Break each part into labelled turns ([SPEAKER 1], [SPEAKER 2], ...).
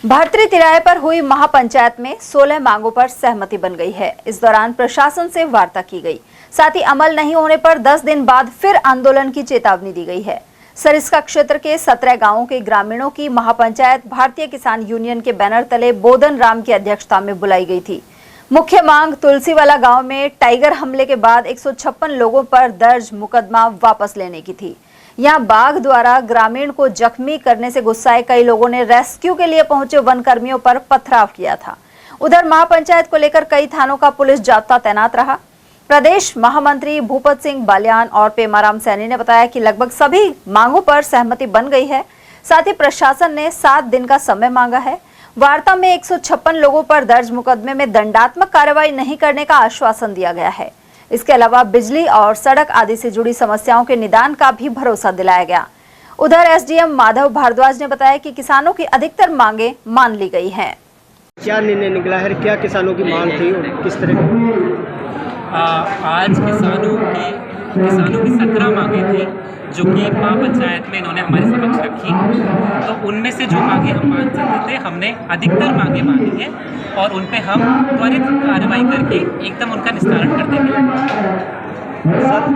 [SPEAKER 1] भर्तरी तिराहे पर हुई महापंचायत में 16 मांगों पर सहमति बन गई है। इस दौरान प्रशासन से वार्ता की गई, साथ ही अमल नहीं होने पर 10 दिन बाद फिर आंदोलन की चेतावनी दी गई है। सरिस्का क्षेत्र के 17 गांवों के ग्रामीणों की महापंचायत भारतीय किसान यूनियन के बैनर तले बोधन राम की अध्यक्षता में बुलाई गई थी। मुख्य मांग तुलसीवाला गांव में टाइगर हमले के बाद 156 लोगों पर दर्ज मुकदमा वापस लेने की थी। यहां बाघ द्वारा ग्रामीण को जख्मी करने से गुस्साए कई लोगों ने रेस्क्यू के लिए पहुंचे वन कर्मियों पर पथराव किया था। उधर महापंचायत को लेकर कई थानों का पुलिस जाब्ता तैनात रहा। प्रदेश महामंत्री भूपत सिंह बालियान और पेमाराम सैनी ने बताया कि लगभग सभी मांगों पर सहमति बन गई है। साथ ही प्रशासन ने 7 दिन का समय मांगा है। वार्ता में 156 लोगों पर दर्ज मुकदमे में दंडात्मक कार्रवाई नहीं करने का आश्वासन दिया गया है। इसके अलावा बिजली और सड़क आदि से जुड़ी समस्याओं के निदान का भी भरोसा दिलाया गया। उधर एसडीएम माधव भारद्वाज ने बताया कि किसानों की अधिकतर मांगे मान ली गई हैं।
[SPEAKER 2] क्या निर्णय निकला है, क्या किसानों की मांग थी और किस तरह की?
[SPEAKER 3] आज किसानों की 17 मांगे थी जो कि महापंचायत में इन्होंने हमारे समक्ष रखी। तो उनमें से जो मांगे हम मान सकते थे, हमने अधिकतर मांगे मानी है और उन पे हम त्वरित कार्रवाई करके एकदम उनका निस्तारण कर देंगे।
[SPEAKER 4] सर,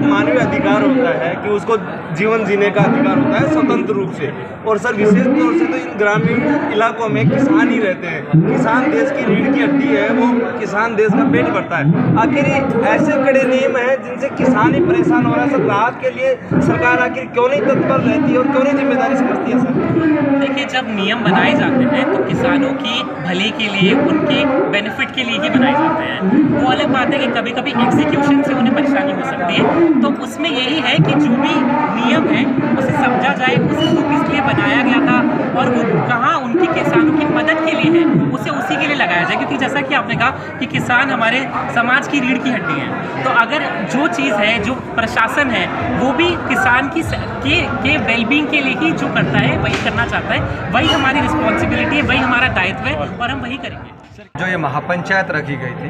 [SPEAKER 4] मानवीय अधिकार होता है कि उसको जीवन जीने का अधिकार होता है स्वतंत्र रूप से। और सर, विशेष तौर से तो इन ग्रामीण इलाकों में किसान ही रहते हैं। किसान देश की रीढ़ की हड्डी है, वो किसान देश का पेट भरता है। आखिर ऐसे कड़े नियम हैं जिनसे किसान ही परेशान हो रहा है। सर, राहत के लिए सरकार आखिर क्यों नहीं तत्पर रहती है और क्यों नहीं जिम्मेदारी समझती है? सर
[SPEAKER 3] देखिए, जब नियम बनाए जाते हैं तो किसानों की भले के लिए, उनके बेनिफिट के लिए ही बनाए जाते हैं। वो अलग बात है कि कभी कभी एग्जीक्यूशन से उन्हें परेशानी हो सकती है। तो उसमें यही है कि जो भी नियम है उसे समझा जाए, उसको किस लिए बनाया गया था और वो कहाँ उनकी किसानों की मदद के लिए है, उसे उसी के लिए लगाया जाए। क्योंकि जैसा कि आपने कहा कि किसान हमारे समाज की रीढ़ की हड्डी है। तो अगर जो चीज़ है, जो प्रशासन है, वो भी किसान के वेलबींग के लिए ही जो करता है, वही करना चाहता है, वही हमारी रिस्पॉन्सिबिलिटी है, वही हमारा दायित्व है और हम वही करेंगे।
[SPEAKER 5] जो ये महापंचायत रखी गई थी,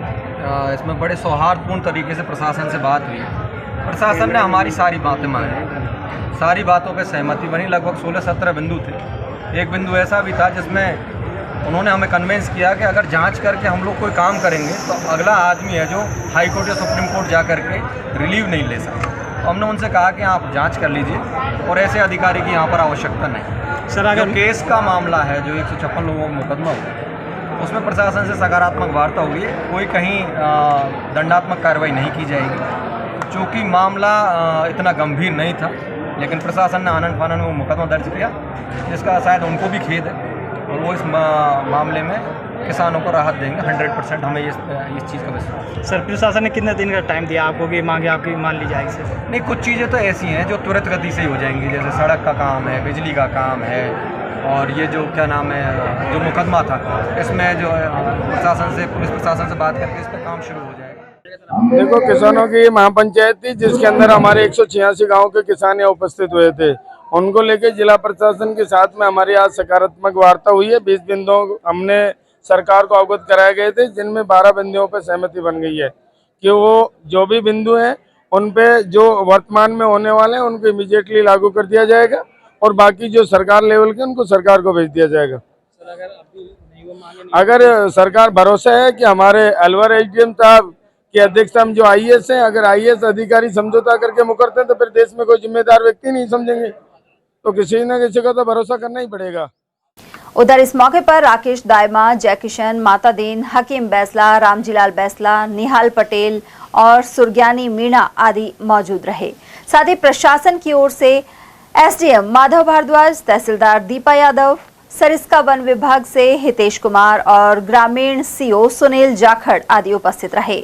[SPEAKER 5] इसमें बड़े सौहार्दपूर्ण तरीके से प्रशासन से बात हुई। प्रशासन ने हमारी सारी बातें मानी, सारी बातों पे सहमति बनी। लगभग 16-17 बिंदु थे। एक बिंदु ऐसा भी था जिसमें उन्होंने हमें कन्विंस किया कि अगर जांच करके हम लोग कोई काम करेंगे तो अगला आदमी है जो हाई कोर्ट या सुप्रीम कोर्ट जा करके रिलीव नहीं ले सकता। हमने उनसे कहा कि आप जांच कर लीजिए और ऐसे अधिकारी की यहाँ पर आवश्यकता नहीं।
[SPEAKER 2] सर, अगर
[SPEAKER 5] केस का मामला है जो 156 लोगों का मुकदमा हुआ, उसमें प्रशासन से सकारात्मक वार्ता हुई है। कोई कहीं दंडात्मक कार्रवाई नहीं की जाएगी, चूँकि मामला इतना गंभीर नहीं था। लेकिन प्रशासन ने आनन फानन में वो मुकदमा दर्ज किया, जिसका शायद उनको भी खेद है और वो इस मामले में किसानों को राहत देंगे। 100% हमें इस चीज़ का विश्वास।
[SPEAKER 2] सर, प्रशासन ने कितने दिन का टाइम दिया आपको कि मांगे आपकी मान ली जाएगी? सर
[SPEAKER 5] नहीं, कुछ चीज़ें तो ऐसी हैं जो तुरंत गति से ही हो जाएंगी, जैसे सड़क का काम है, बिजली का काम है, और ये जो क्या नाम है, जो मुकदमा था, इसमें जो प्रशासन से, पुलिस प्रशासन से बात करके इस पर काम शुरू हो जाएगा।
[SPEAKER 6] देखो, किसानों की महापंचायत थी जिसके अंदर हमारे 186 गांव के किसान यहाँ उपस्थित हुए थे। उनको लेके जिला प्रशासन के साथ में हमारी आज सकारात्मक वार्ता हुई है। 20 बिंदुओं हमने सरकार को अवगत कराए गए थे, जिनमें 12 बिंदुओं पर सहमति बन गई है कि वो जो भी बिंदु हैं उन पे जो वर्तमान में होने वाले हैं उनको इमीडिएटली लागू कर दिया जाएगा और बाकी जो सरकार लेवल के उनको सरकार को भेज दिया जाएगा। अगर सरकार भरोसा है कि हमारे अलवर एसडीएम साहब की अध्यक्षता में जो आईएएस हैं, अगर आईएएस अधिकारी समझौता करके मुकरते हैं तो फिर देश में कोई जिम्मेदार व्यक्ति नहीं समझेंगे, तो किसी न किसी का तो भरोसा करना ही पड़ेगा।
[SPEAKER 1] उधर इस मौके पर राकेश दायमा, जय किशन, माता दीन, हकीम बैसला, रामजीलाल बैसला, निहाल पटेल और सुरग्यानी मीणा आदि मौजूद रहे। साथ ही प्रशासन की ओर से एसडीएम माधव भारद्वाज, तहसीलदार दीपा यादव, सरिस्का वन विभाग से हितेश कुमार और ग्रामीण सीओ सुनील जाखड़ आदि उपस्थित रहे।